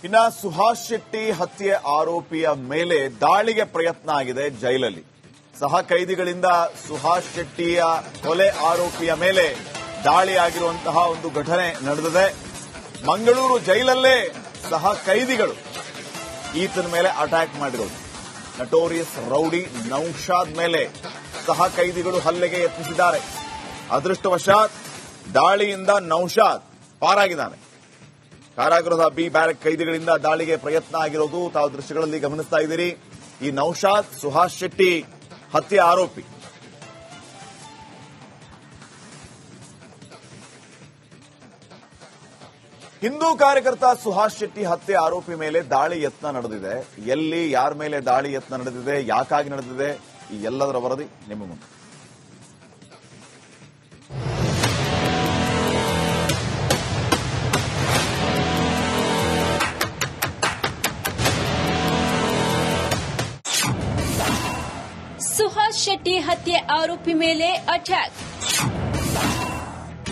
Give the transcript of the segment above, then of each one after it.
ಇನ್ನ ಸುಹಾಸ್ ಶೆಟ್ಟಿ ಹತ್ಯೆ ಆರೋಪಿಯ ಮೇಲೆ ದಾಳಿಗೆ ಪ್ರಯತ್ನ ಆಗಿದೆ ಜೈಲಲ್ಲಿ. ಸಹ ಕೈದಿಗಳಿಂದ ಸುಹಾಸ್ ಶೆಟ್ಟಿಯ ಕೊಲೆ ಆರೋಪಿಯ ಮೇಲೆ ದಾಳಿಯಾಗಿರುವಂತಹ ಒಂದು ಘಟನೆ ನಡೆದಿದೆ. ಮಂಗಳೂರು ಜೈಲಲ್ಲೇ ಸಹ ಕೈದಿಗಳು ಈತನ ಮೇಲೆ ಅಟ್ಯಾಕ್ ಮಾಡಿರೋದು. ನಟೋರಿಯಸ್ ರೌಡಿ ನೌಶಾದ್ ಮೇಲೆ ಸಹ ಕೈದಿಗಳು ಹಲ್ಲೆಗೆ ಯತ್ನಿಸಿದ್ದಾರೆ. ಅದೃಷ್ಟವಶಾತ್ ದಾಳಿಯಿಂದ ನೌಶಾದ್ ಪಾರಾಗಿದ್ದಾನೆ. ಕಾರಾಗೃಹದ ಬಿ ಬ್ಯಾರಕ್ ಕೈದಿಗಳಿಂದ ದಾಳಿಗೆ ಪ್ರಯತ್ನ ಆಗಿರೋದು ತಾವು ದೃಶ್ಯಗಳಲ್ಲಿ ಗಮನಿಸ್ತಾ ಇದ್ದೀರಿ. ಈ ನೌಶಾದ್ ಸುಹಾಸ್ ಶೆಟ್ಟಿ ಹತ್ಯೆ ಆರೋಪಿ. ಹಿಂದೂ ಕಾರ್ಯಕರ್ತ ಸುಹಾಸ್ ಶೆಟ್ಟಿ ಹತ್ಯೆ ಆರೋಪಿ ಮೇಲೆ ದಾಳಿ ಯತ್ನ ನಡೆದಿದೆ. ಎಲ್ಲಿ ಯಾರ ಮೇಲೆ ದಾಳಿ ಯತ್ನ ನಡೆದಿದೆ, ಯಾಕಾಗಿ ನಡೆದಿದೆ, ಈ ಎಲ್ಲದರ ವರದಿ ನಿಮ್ಮ ಮುಂದೆ. ಸುಹಾಸ್ ಶೆಟ್ಟಿ ಹತ್ಯೆ ಆರೋಪಿ ಮೇಲೆ ಅಟ್ಯಾಕ್.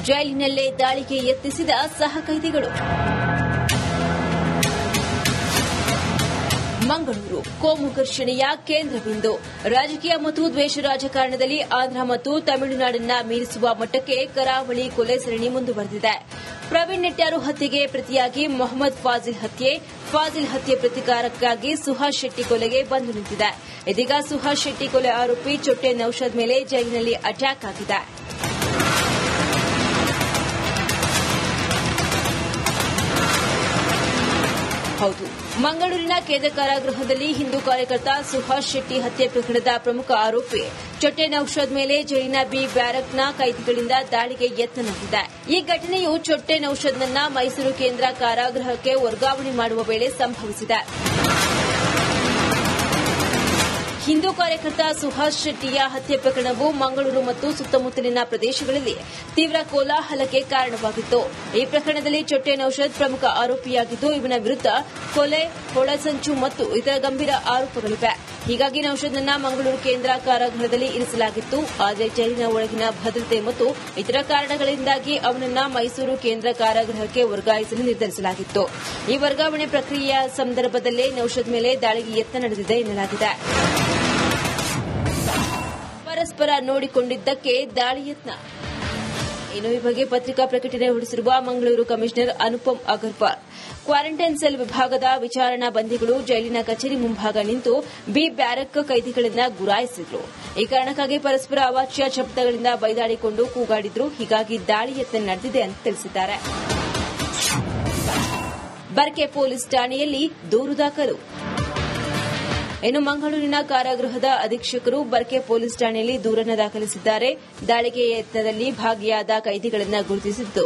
ಜೈಲಿನಲ್ಲೇ ದಾಳಿಗೆ ಯತ್ನಿಸಿದ ಸಹ ಕೈದಿಗಳು. ಮಂಗಳೂರು ಕೋಮು ಘರ್ಷಣೆಯ ಕೇಂದ್ರ ಬಿಂದು. ರಾಜಕೀಯ ಮತ್ತು ದ್ವೇಷ ರಾಜಕಾರಣದಲ್ಲಿ ಆಂಧ್ರ ಮತ್ತು ತಮಿಳುನಾಡನ್ನ ಮೀರಿಸುವ ಮಟ್ಟಕ್ಕೆ ಕರಾವಳಿ ಕೊಲೆ ಸರಣಿ ಮುಂದುವರೆದಿದೆ. ಪ್ರವೀಣ್ ನೆಟ್ಟಾರು ಹತ್ಯೆಗೆ ಪ್ರತಿಯಾಗಿ ಮೊಹಮ್ಮದ್ ಫಾಜಿಲ್ ಹತ್ಯೆ ಪ್ರತಿಕಾರಕ್ಕಾಗಿ ಸುಹಾಸ್ ಶೆಟ್ಟಿ ಕೊಲೆಗೆ ಬಂದು ನಿಂತಿದೆ. ಇದೀಗ ಸುಹಾಸ್ ಶೆಟ್ಟಿ ಕೊಲೆ ಆರೋಪಿ ಚೊಟ್ಟೆ ನೌಶಾದ್ ಮೇಲೆ ಜೈಲಿನಲ್ಲಿ ಅಟ್ಯಾಕ್ ಆಗಿದೆ. ಹೌದು, ಮಂಗಳೂರಿನ ಕೇಂದ್ರ ಕಾರಾಗೃಹದಲ್ಲಿ ಹಿಂದೂ ಕಾರ್ಯಕರ್ತ ಸುಹಾಸ್ ಶೆಟ್ಟಿ ಹತ್ಯೆ ಪ್ರಕರಣದ ಪ್ರಮುಖ ಆರೋಪಿ ಚೊಟ್ಟೆ ನೌಶಾದ್ ಮೇಲೆ ಜೈಲಿನ ಬಿ ಬ್ಯಾರಕ್ನ ಕೈದಿಗಳಿಂದ ದಾಳಿಗೆ ಯತ್ನ ನಡೆದಿದೆ. ಈ ಘಟನೆಯು ಚೊಟ್ಟೆ ನೌಶಾದ್ನನ್ನ ಮೈಸೂರು ಕೇಂದ್ರ ಕಾರಾಗೃಹಕ್ಕೆ ವರ್ಗಾವಣೆ ಮಾಡುವ ವೇಳೆ ಸಂಭವಿಸಿದೆ. ಹಿಂದೂ ಕಾರ್ಯಕರ್ತ ಸುಹಾಸ್ ಶೆಟ್ಟಿಯ ಹತ್ಯೆ ಪ್ರಕರಣವು ಮಂಗಳೂರು ಮತ್ತು ಸುತ್ತಮುತ್ತಲಿನ ಪ್ರದೇಶಗಳಲ್ಲಿ ತೀವ್ರ ಕೋಲಾಹಲಕ್ಕೆ ಕಾರಣವಾಗಿತ್ತು. ಈ ಪ್ರಕರಣದಲ್ಲಿ ಚೊಟ್ಟೆ ನೌಶಾದ್ ಪ್ರಮುಖ ಆರೋಪಿಯಾಗಿದ್ದು, ಇವನ ವಿರುದ್ಧ ಕೊಲೆ, ಒಳಸಂಚು ಮತ್ತು ಇತರ ಗಂಭೀರ ಆರೋಪಗಳಿವೆ. ಹೀಗಾಗಿ ನೌಶಾದ್ನನ್ನ ಮಂಗಳೂರು ಕೇಂದ್ರ ಕಾರಾಗೃಹದಲ್ಲಿ ಇರಿಸಲಾಗಿತ್ತು. ಆದರೆ ಜೈಲಿನ ಒಳಗಿನ ಭದ್ರತೆ ಮತ್ತು ಇತರ ಕಾರಣಗಳಿಂದಾಗಿ ಅವನನ್ನ ಮೈಸೂರು ಕೇಂದ್ರ ಕಾರಾಗೃಹಕ್ಕೆ ವರ್ಗಾಯಿಸಲು ನಿರ್ಧರಿಸಲಾಗಿತ್ತು. ಈ ವರ್ಗಾವಣೆ ಪ್ರಕ್ರಿಯೆಯ ಸಂದರ್ಭದಲ್ಲೇ ನೌಶಾದ್ ಮೇಲೆ ದಾಳಿಗೆ ಯತ್ನ ನಡೆದಿದೆ ಎನ್ನಲಾಗಿದೆ. ಪರಸ್ಪರ ನೋಡಿಕೊಂಡಿದ್ದಕ್ಕೆ ದಾಳಿ ಯತ್ನ. ಇನ್ನು ಈ ಬಗ್ಗೆ ಪತ್ರಿಕಾ ಪ್ರಕಟಣೆ ಹೊರಡಿಸಿರುವ Mangaluru commissioner Anupam Agarwal, quarantine cell ವಿಭಾಗದ ವಿಚಾರಣಾ ಬಂಧಿಗಳು ಜೈಲಿನ ಕಚೇರಿ ಮುಂಭಾಗ ನಿಂತು ಬಿ ಬ್ಯಾರಕ್ ಕೈದಿಗಳನ್ನ ಗುರಾಯಿಸಿದ್ರು. ಈ ಕಾರಣಕ್ಕಾಗಿ ಪರಸ್ಪರ ಅವಾಚ್ಯ ಶಬ್ದಗಳಿಂದ ಬೈದಾಡಿಕೊಂಡು ಕೂಗಾಡಿದ್ರು. ಹೀಗಾಗಿ ದಾಳಿ ಯತ್ನ ನಡೆದಿದೆ ಅಂತ ತಿಳಿಸಿದ್ದಾರೆ. ಬರ್ಕೆ ಪೊಲೀಸ್ ಠಾಣೆಯಲ್ಲಿ ದೂರು ದಾಖಲು. ಇನ್ನು ಮಂಗಳೂರಿನ ಕಾರಾಗೃಹದ ಅಧೀಕ್ಷಕರು ಬರ್ಕೆ ಪೊಲೀಸ್ ಠಾಣೆಯಲ್ಲಿ ದೂರನ್ನು ದಾಖಲಿಸಿದ್ದಾರೆ. ದಾಳಿಗೆ ಯತ್ನದಲ್ಲಿ ಭಾಗಿಯಾದ ಕೈದಿಗಳನ್ನು ಗುರುತಿಸಿದ್ದು,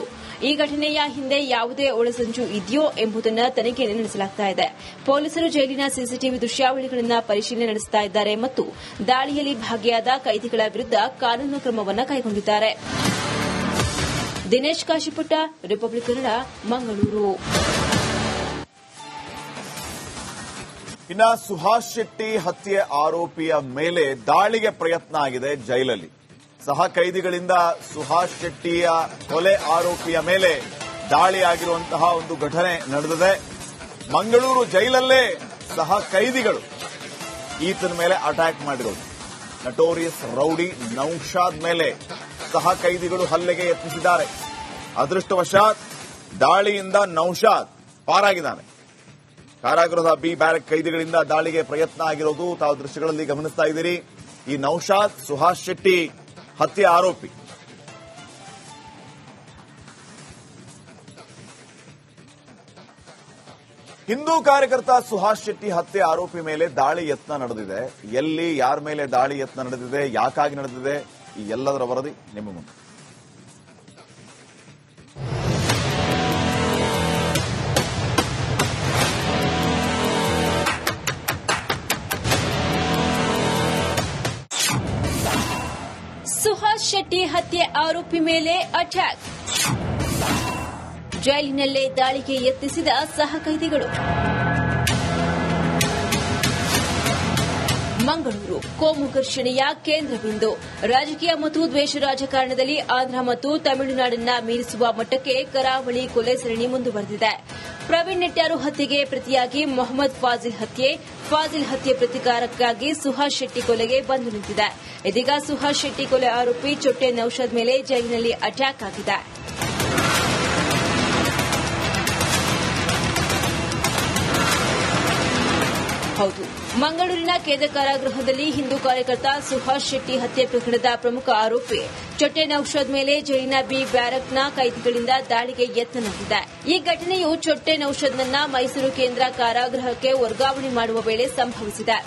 ಈ ಘಟನೆಯ ಹಿಂದೆ ಯಾವುದೇ ಒಳಸಂಚು ಇದೆಯೋ ಎಂಬುದನ್ನು ತನಿಖೆ ನಡೆಸಲಾಗುತ್ತಿದೆ. ಪೊಲೀಸರು ಜೈಲಿನ ಸಿಸಿಟಿವಿ ದೃಶ್ಯಾವಳಿಗಳನ್ನು ಪರಿಶೀಲನೆ ನಡೆಸುತ್ತಾ ಇದ್ದಾರೆ ಮತ್ತು ದಾಳಿಯಲ್ಲಿ ಭಾಗಿಯಾದ ಕೈದಿಗಳ ವಿರುದ್ಧ ಕಾನೂನು ಕ್ರಮವನ್ನು ಕೈಗೊಂಡಿದ್ದಾರೆ. ದಿನೇಶ್ ಕಾಶಿಪುಟ್ಟ, ರಿಪಬ್ಲಿಕ್ ಕನ್ನಡ, ಮಂಗಳೂರು. ಇನ್ನ ಸುಹಾಸ್ ಶೆಟ್ಟಿ ಹತ್ಯೆ ಆರೋಪಿಯ ಮೇಲೆ ದಾಳಿಗೆ ಪ್ರಯತ್ನ ಆಗಿದೆ ಜೈಲಲ್ಲಿ. ಸಹ ಕೈದಿಗಳಿಂದ ಸುಹಾಸ್ ಶೆಟ್ಟಿಯ ಕೊಲೆ ಆರೋಪಿಯ ಮೇಲೆ ದಾಳಿಯಾಗಿರುವಂತಹ ಒಂದು ಘಟನೆ ನಡೆದಿದೆ. ಮಂಗಳೂರು ಜೈಲಲ್ಲೇ ಸಹ ಕೈದಿಗಳು ಈತನ ಮೇಲೆ ಅಟ್ಯಾಕ್ ಮಾಡಿರೋದು. ನಟೋರಿಯಸ್ ರೌಡಿ ನೌಶಾದ್ ಮೇಲೆ ಸಹ ಕೈದಿಗಳು ಹಲ್ಲೆಗೆ ಯತ್ನಿಸಿದ್ದಾರೆ. ಅದೃಷ್ಟವಶಾತ್ ದಾಳಿಯಿಂದ ನೌಶಾದ್ ಪಾರಾಗಿದ್ದಾನೆ. ಕಾರಾಗೃಹದ ಬಿ ಬ್ಯಾರಕ್ ಕೈದಿಗಳಿಂದ ದಾಳಿಗೆ ಪ್ರಯತ್ನ ಆಗಿರೋದು ತಾವು ದೃಶ್ಯಗಳಲ್ಲಿ ಗಮನಿಸ್ತಾ ಇದ್ದೀರಿ. ಈ ನೌಶಾದ್ ಸುಹಾಸ್ ಶೆಟ್ಟಿ ಹತ್ಯೆ ಆರೋಪಿ. ಹಿಂದೂ ಕಾರ್ಯಕರ್ತ ಸುಹಾಸ್ ಶೆಟ್ಟಿ ಹತ್ಯೆ ಆರೋಪಿ ಮೇಲೆ ದಾಳಿ ಯತ್ನ ನಡೆದಿದೆ. ಎಲ್ಲಿ ಯಾರ ಮೇಲೆ ದಾಳಿ ಯತ್ನ ನಡೆದಿದೆ, ಯಾಕಾಗಿ ನಡೆದಿದೆ, ಈ ಎಲ್ಲದರ ವರದಿ ನಿಮ್ಮ ಮುಂದೆ. ಸುಹಾಸ್ ಶೆಟ್ಟಿ ಹತ್ಯೆ ಆರೋಪಿ ಮೇಲೆ ಅಟ್ಯಾಕ್. ಜೈಲಿನಲ್ಲೇ ದಾಳಿಗೆ ಯತ್ನಿಸಿದ ಸಹ ಕೈದಿಗಳು. ಮಂಗಳೂರು ಕೋಮು ಘರ್ಷಣೆಯ ಕೇಂದ್ರ ಬಿಂದು. ರಾಜಕೀಯ ಮತ್ತು ದ್ವೇಷ ರಾಜಕಾರಣದಲ್ಲಿ ಆಂಧ್ರ ಮತ್ತು ತಮಿಳುನಾಡನ್ನ ಮೀರಿಸುವ ಮಟ್ಟಕ್ಕೆ ಕರಾವಳಿ ಕೊಲೆ ಸರಣಿ ಮುಂದುವರೆದಿದೆ. ಪ್ರವೀಣ್ ನೆಟ್ಯಾರು ಹತ್ಯೆಗೆ ಪ್ರತಿಯಾಗಿ ಮೊಹಮ್ಮದ್ ಫಾಜಿಲ್ ಹತ್ಯೆ ಪ್ರತಿಕಾರಕ್ಕಾಗಿ ಸುಹಾಸ್ ಶೆಟ್ಟಿ ಕೊಲೆಗೆ ಬಂದು ನಿಂತಿದೆ. ಇದೀಗ ಸುಹಾಸ್ ಶೆಟ್ಟಿ ಕೊಲೆ ಆರೋಪಿ ಚೊಟ್ಟೆ ನೌಷಾದ್ ಮೇಲೆ ಜೈಲಿನಲ್ಲಿ ಅಟ್ಯಾಕ್ ಆಗಿದೆ. ಹೌದು, ಮಂಗಳೂರಿನ ಕೇಂದ್ರ ಕಾರಾಗೃಹದಲ್ಲಿ ಹಿಂದೂ ಕಾರ್ಯಕರ್ತ ಸುಹಾಸ್ ಶೆಟ್ಟಿ ಹತ್ಯೆ ಪ್ರಕರಣದ ಪ್ರಮುಖ ಆರೋಪಿ ಚೊಟ್ಟೆ ನೌಷಾದ್ ಮೇಲೆ ಜೈಲಿನ ಬಿ ಬ್ಯಾರಕ್ನ ಕೈದಿಗಳಿಂದ ದಾಳಿಗೆ ಯತ್ನ ನಡೆದಿದೆ. ಈ ಘಟನೆಯು ಚೊಟ್ಟೆ ನೌಷಾದ್ನನ್ನ ಮೈಸೂರು ಕೇಂದ್ರ ಕಾರಾಗೃಹಕ್ಕೆ ವರ್ಗಾವಣೆ ಮಾಡುವ ವೇಳೆ ಸಂಭವಿಸಿದೆ.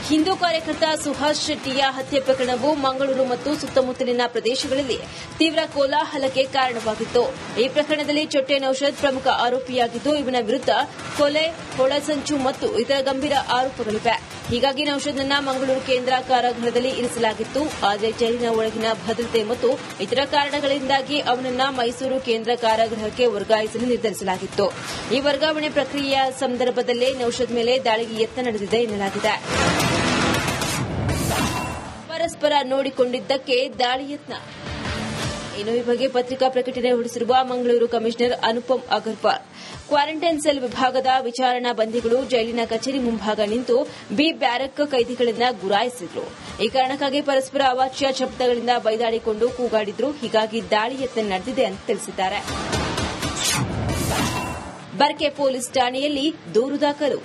ಹಿಂದೂ ಕಾರ್ಯಕರ್ತ ಸುಹಾಸ್ ಶೆಟ್ಟಿಯ ಹತ್ಯೆ ಪ್ರಕರಣವು ಮಂಗಳೂರು ಮತ್ತು ಸುತ್ತಮುತ್ತಲಿನ ಪ್ರದೇಶಗಳಲ್ಲಿ ತೀವ್ರ ಕೋಲಾಹಲಕ್ಕೆ ಕಾರಣವಾಗಿತ್ತು. ಈ ಪ್ರಕರಣದಲ್ಲಿ ಚೊಟ್ಟೆ ನೌಷಾದ್ ಪ್ರಮುಖ ಆರೋಪಿಯಾಗಿದ್ದು, ಇವನ ವಿರುದ್ಧ ಕೊಲೆ, ಒಳಸಂಚು ಮತ್ತು ಇತರ ಗಂಭೀರ ಆರೋಪಗಳಿವೆ. ಹೀಗಾಗಿ ನೌಷಾದ್ನನ್ನ ಮಂಗಳೂರು ಕೇಂದ್ರ ಕಾರಾಗೃಹದಲ್ಲಿ ಇರಿಸಲಾಗಿತ್ತು. ಆದರೆ ಜೈಲಿನ ಒಳಗಿನ ಭದ್ರತೆ ಮತ್ತು ಇತರ ಕಾರಣಗಳಿಂದಾಗಿ ಅವನನ್ನ ಮೈಸೂರು ಕೇಂದ್ರ ಕಾರಾಗೃಹಕ್ಕೆ ವರ್ಗಾಯಿಸಲು ನಿರ್ಧರಿಸಲಾಗಿತ್ತು. ಈ ವರ್ಗಾವಣೆ ಪ್ರಕ್ರಿಯೆಯ ಸಂದರ್ಭದಲ್ಲೇ ನೌಷಾದ್ ಮೇಲೆ ದಾಳಿಗೆ ಯತ್ನ ನಡೆದಿದೆ ಎನ್ನಲಾಗಿದೆ. ಪರಸ್ಪರ ನೋಡಿಕೊಂಡಿದ್ದಕ್ಕೆ ದಾಳಿ ಯತ್ನ. ಇನ್ನು ಈ ಬಗ್ಗೆ ಪತ್ರಿಕಾ ಪ್ರಕಟಣೆ ಹೊರಡಿಸಿರುವ Mangaluru commissioner Anupam Agarwal, quarantine cell ವಿಭಾಗದ ವಿಚಾರಣಾ ಬಂಧಿಗಳು ಜೈಲಿನ ಕಚೇರಿ ಮುಂಭಾಗ ನಿಂತು ಬಿ ಬ್ಯಾರಕ್ ಕೈದಿಗಳನ್ನ ಗುರಾಯಿಸಿದ್ರು. ಈ ಕಾರಣಕ್ಕಾಗಿ ಪರಸ್ಪರ ಅವಾಚ್ಯ ಶಬ್ದಗಳಿಂದ ಬೈದಾಡಿಕೊಂಡು ಕೂಗಾಡಿದ್ರು. ಹೀಗಾಗಿ ದಾಳಿ ಯತ್ನ ನಡೆದಿದೆ ಅಂತ ತಿಳಿಸಿದ್ದಾರೆ. ಬರ್ಕೆ ಪೊಲೀಸ್ ಠಾಣೆಯಲ್ಲಿ ದೂರು ದಾಖಲು.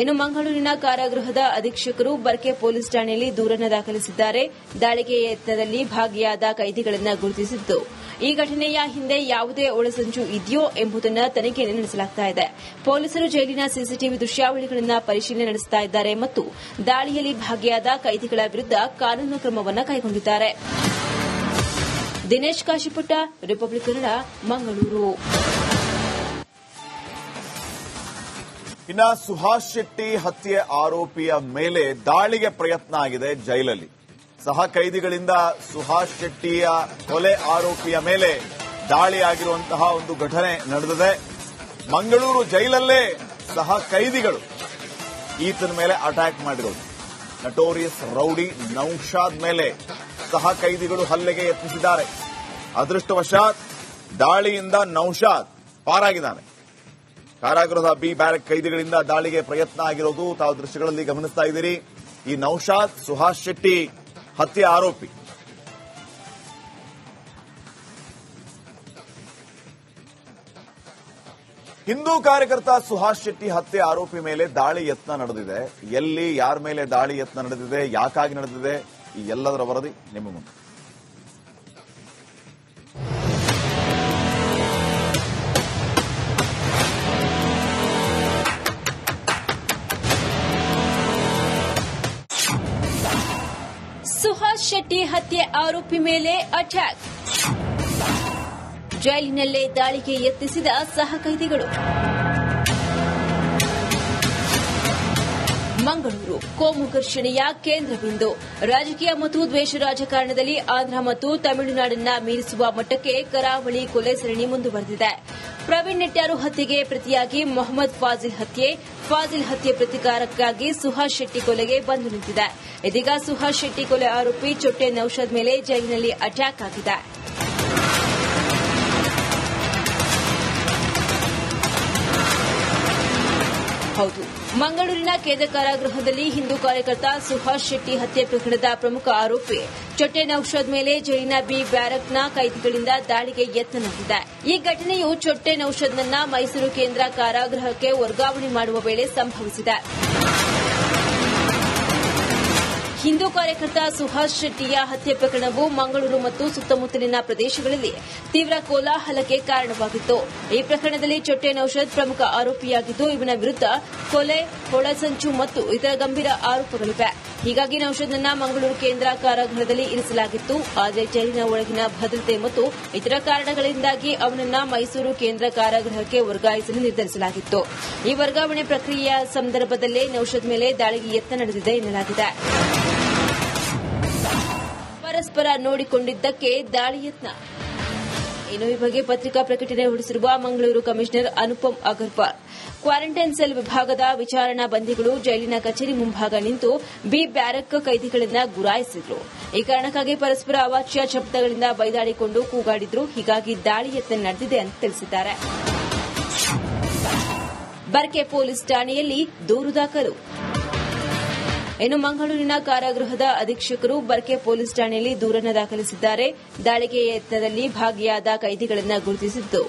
ಇನ್ನು ಮಂಗಳೂರಿನ ಕಾರಾಗೃಹದ ಅಧೀಕ್ಷಕರು ಬರ್ಕೆ ಪೊಲೀಸ್ ಠಾಣೆಯಲ್ಲಿ ದೂರನ್ನು ದಾಖಲಿಸಿದ್ದಾರೆ. ದಾಳಿಗೆ ಯತ್ನದಲ್ಲಿ ಭಾಗಿಯಾದ ಕೈದಿಗಳನ್ನು ಗುರುತಿಸಿದ್ದು, ಈ ಘಟನೆಯ ಹಿಂದೆ ಯಾವುದೇ ಒಳಸಂಚು ಇದೆಯೋ ಎಂಬುದನ್ನು ತನಿಖೆ ನಡೆಸಲಾಗುತ್ತಿದೆ. ಪೊಲೀಸರು ಜೈಲಿನ ಸಿಸಿಟಿವಿ ದೃಶ್ಯಾವಳಿಗಳನ್ನು ಪರಿಶೀಲನೆ ನಡೆಸುತ್ತಾ ಇದ್ದಾರೆ ಮತ್ತು ದಾಳಿಯಲ್ಲಿ ಭಾಗಿಯಾದ ಕೈದಿಗಳ ವಿರುದ್ಧ ಕಾನೂನು ಕ್ರಮವನ್ನು ಕೈಗೊಂಡಿದ್ದಾರೆ. ದಿನೇಶ್ ಕಾಶಿಪುಟ್ಟ, ರಿಪಬ್ಲಿಕ್ ಕನ್ನಡ, ಮಂಗಳೂರು. ಇನ್ನ ಸುಹಾಸ್ ಶೆಟ್ಟಿ ಹತ್ಯೆ ಆರೋಪಿಯ ಮೇಲೆ ದಾಳಿಗೆ ಪ್ರಯತ್ನ ಆಗಿದೆ ಜೈಲಲ್ಲಿ. ಸಹ ಕೈದಿಗಳಿಂದ ಸುಹಾಸ್ ಶೆಟ್ಟಿಯ ಕೊಲೆ ಆರೋಪಿಯ ಮೇಲೆ ದಾಳಿಯಾಗಿರುವಂತಹ ಒಂದು ಘಟನೆ ನಡೆದಿದೆ. ಮಂಗಳೂರು ಜೈಲಲ್ಲೇ ಸಹ ಕೈದಿಗಳು ಈತನ ಮೇಲೆ ಅಟ್ಯಾಕ್ ಮಾಡಿರೋದು. ನಟೋರಿಯಸ್ ರೌಡಿ ನೌಷಾದ್ ಮೇಲೆ ಸಹ ಕೈದಿಗಳು ಹಲ್ಲೆಗೆ ಯತ್ನಿಸಿದ್ದಾರೆ. ಅದೃಷ್ಟವಶಾತ್ ದಾಳಿಯಿಂದ ನೌಷಾದ್ ಪಾರಾಗಿದ್ದಾನೆ. ಕಾರಾಗೃಹದ ಬಿ ಬ್ಯಾರಕ್ ಕೈದಿಗಳಿಂದ ದಾಳಿಗೆ ಪ್ರಯತ್ನ ಆಗಿರೋದು ತಾವು ದೃಶ್ಯಗಳಲ್ಲಿ ಗಮನಿಸ್ತಾ ಇದ್ದೀರಿ. ಈ ನೌಷಾದ್ ಸುಹಾಸ್ ಶೆಟ್ಟಿ ಹತ್ಯೆ ಆರೋಪಿ. ಹಿಂದೂ ಕಾರ್ಯಕರ್ತ ಸುಹಾಸ್ ಶೆಟ್ಟಿ ಹತ್ಯೆ ಆರೋಪಿ ಮೇಲೆ ದಾಳಿ ಯತ್ನ ನಡೆದಿದೆ. ಎಲ್ಲಿ, ಯಾರ ಮೇಲೆ ದಾಳಿ ಯತ್ನ ನಡೆದಿದೆ, ಯಾಕಾಗಿ ನಡೆದಿದೆ, ಈ ಎಲ್ಲದರ ವರದಿ ನಿಮ್ಮ ಮುಂದೆ. ಸುಹಾಸ್ ಶೆಟ್ಟಿ ಹತ್ಯೆ ಆರೋಪಿ ಮೇಲೆ ಅಟ್ಯಾಕ್. ಜೈಲಿನಲ್ಲೇ ದಾಳಿಗೆ ಯತ್ನಿಸಿದ ಸಹ ಕೈದಿಗಳು. ಮಂಗಳೂರು ಕೋಮು ಘರ್ಷಣೆಯ ಕೇಂದ್ರ ಬಿಂದು. ರಾಜಕೀಯ ಮತ್ತು ದ್ವೇಷ ರಾಜಕಾರಣದಲ್ಲಿ ಆಂಧ್ರ ಮತ್ತು ತಮಿಳುನಾಡನ್ನ ಮೀರಿಸುವ ಮಟ್ಟಕ್ಕೆ ಕರಾವಳಿ ಕೊಲೆ ಸರಣಿ ಮುಂದುವರೆದಿದೆ. ಪ್ರವೀಣ್ ನೆಟ್ಯಾರು ಹತ್ಯೆಗೆ ಪ್ರತಿಯಾಗಿ ಮೊಹಮ್ಮದ್ ಫಾಜಿಲ್ ಹತ್ಯೆ ಪ್ರತಿಕಾರಕ್ಕಾಗಿ ಸುಹಾಸ್ ಶೆಟ್ಟಿ ಕೊಲೆಗೆ ಬಂದು ನಿಂತಿದೆ. ಇದೀಗ ಸುಹಾಸ್ ಶೆಟ್ಟಿ ಕೊಲೆ ಆರೋಪಿ ಚೊಟ್ಟೆ ನೌಷಾದ್ ಮೇಲೆ ಜೈಲಿನಲ್ಲಿ ಅಟ್ಯಾಕ್ ಆಗಿದೆ. ಹೌದು, ಮಂಗಳೂರಿನ ಕೇಂದ್ರ ಕಾರಾಗೃಹದಲ್ಲಿ ಹಿಂದೂ ಕಾರ್ಯಕರ್ತ ಸುಹಾಸ್ ಶೆಟ್ಟಿ ಹತ್ಯೆ ಪ್ರಕರಣದ ಪ್ರಮುಖ ಆರೋಪಿ ಚೊಟ್ಟೆ ನೌಷಾದ್ ಮೇಲೆ ಜೈಲಿನ ಬಿ ಬ್ಯಾರಕ್ನ ಕೈದಿಗಳಿಂದ ದಾಳಿಗೆ ಯತ್ನ ನಡೆದಿದೆ. ಈ ಘಟನೆಯು ಚೊಟ್ಟೆ ನೌಷಾದ್ನನ್ನ ಮೈಸೂರು ಕೇಂದ್ರ ಕಾರಾಗೃಹಕ್ಕೆ ವರ್ಗಾವಣೆ ಮಾಡುವ ವೇಳೆ ಸಂಭವಿಸಿದೆ. ಹಿಂದೂ ಕಾರ್ಯಕರ್ತ ಸುಹಾಸ್ ಶೆಟ್ಟಿಯ ಹತ್ಯೆ ಪ್ರಕರಣವು ಮಂಗಳೂರು ಮತ್ತು ಸುತ್ತಮುತ್ತಲಿನ ಪ್ರದೇಶಗಳಲ್ಲಿ ತೀವ್ರ ಕೋಲಾಹಲಕ್ಕೆ ಕಾರಣವಾಗಿತ್ತು. ಈ ಪ್ರಕರಣದಲ್ಲಿ ಚೊಟ್ಟೆ ನೌಷಾದ್ ಪ್ರಮುಖ ಆರೋಪಿಯಾಗಿದ್ದು, ಇವನ ವಿರುದ್ಧ ಕೊಲೆ, ಒಳಸಂಚು ಮತ್ತು ಇತರ ಗಂಭೀರ ಆರೋಪಗಳಿವೆ. ಹೀಗಾಗಿ ನೌಷಾದ್ನನ್ನ ಮಂಗಳೂರು ಕೇಂದ್ರ ಕಾರಾಗೃಹದಲ್ಲಿ ಇರಿಸಲಾಗಿತ್ತು. ಆದರೆ ಜೈಲಿನ ಒಳಗಿನ ಭದ್ರತೆ ಮತ್ತು ಇತರ ಕಾರಣಗಳಿಂದಾಗಿ ಅವನನ್ನ ಮೈಸೂರು ಕೇಂದ್ರ ಕಾರಾಗೃಹಕ್ಕೆ ವರ್ಗಾಯಿಸಲು ನಿರ್ಧರಿಸಲಾಗಿತ್ತು. ಈ ವರ್ಗಾವಣೆ ಪ್ರಕ್ರಿಯೆಯ ಸಂದರ್ಭದಲ್ಲೇ ನೌಷಾದ್ ಮೇಲೆ ದಾಳಿಗೆ ಯತ್ನ ನಡೆದಿದೆ ಎನ್ನಲಾಗಿದೆ. ಪರಸ್ಪರ ನೋಡಿಕೊಂಡಿದ್ದಕ್ಕೆ ದಾಳಿ ಯತ್ನ. ಇನ್ನು ಈ ಬಗ್ಗೆ ಪತ್ರಿಕಾ ಪ್ರಕಟಣೆ ಹೊರಡಿಸಿರುವ Mangaluru commissioner Anupam Agarwal, quarantine cell ವಿಭಾಗದ ವಿಚಾರಣಾ ಬಂಧಿಗಳು ಜೈಲಿನ ಕಚೇರಿ ಮುಂಭಾಗ ನಿಂತು ಬಿ ಬ್ಯಾರಕ್ ಕೈದಿಗಳನ್ನ ಗುರಾಯಿಸಿದ್ರು. ಈ ಕಾರಣಕ್ಕಾಗಿ ಪರಸ್ಪರ ಅವಾಚ್ಯ ಶಬ್ದಗಳಿಂದ ಬೈದಾಡಿಕೊಂಡು ಕೂಗಾಡಿದ್ರು. ಹೀಗಾಗಿ ದಾಳಿ ಯತ್ನ ನಡೆದಿದೆ ಅಂತ ತಿಳಿಸಿದ್ದಾರೆ. ಬರ್ಕೆ ಪೊಲೀಸ್ ಠಾಣೆಯಲ್ಲಿ ದೂರು ದಾಖಲು. ಇನ್ನು ಮಂಗಳೂರಿನ ಕಾರಾಗೃಹದ ಅಧೀಕ್ಷಕರು ಬರ್ಕೆ ಪೊಲೀಸ್ ಠಾಣೆಯಲ್ಲಿ ದೂರನ್ನು ದಾಖಲಿಸಿದ್ದಾರೆ. ದಾಳಿಗೆ ಯತ್ನದಲ್ಲಿ ಭಾಗಿಯಾದ ಕೈದಿಗಳನ್ನು ಗುರುತಿಸಿದ್ದು,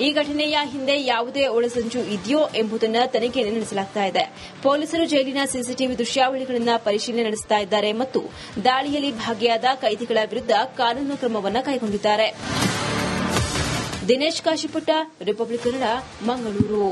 ಈ ಘಟನೆಯ ಹಿಂದೆ ಯಾವುದೇ ಒಳಸಂಚು ಇದೆಯೋ ಎಂಬುದನ್ನು ತನಿಖೆ ನಡೆಸಲಾಗುತ್ತಿದೆ. ಪೊಲೀಸರು ಜೈಲಿನ ಸಿಸಿಟಿವಿ ದೃಶ್ಯಾವಳಿಗಳನ್ನು ಪರಿಶೀಲನೆ ನಡೆಸುತ್ತಾ ಇದ್ದಾರೆ ಮತ್ತು ದಾಳಿಯಲ್ಲಿ ಭಾಗಿಯಾದ ಕೈದಿಗಳ ವಿರುದ್ಧ ಕಾನೂನು ಕ್ರಮವನ್ನು ಕೈಗೊಂಡಿದ್ದಾರೆ. ದಿನೇಶ್ ಕಾಶಿಪುಟ್ಟ, ರಿಪಬ್ಲಿಕ್ ಕನ್ನಡ, ಮಂಗಳೂರು.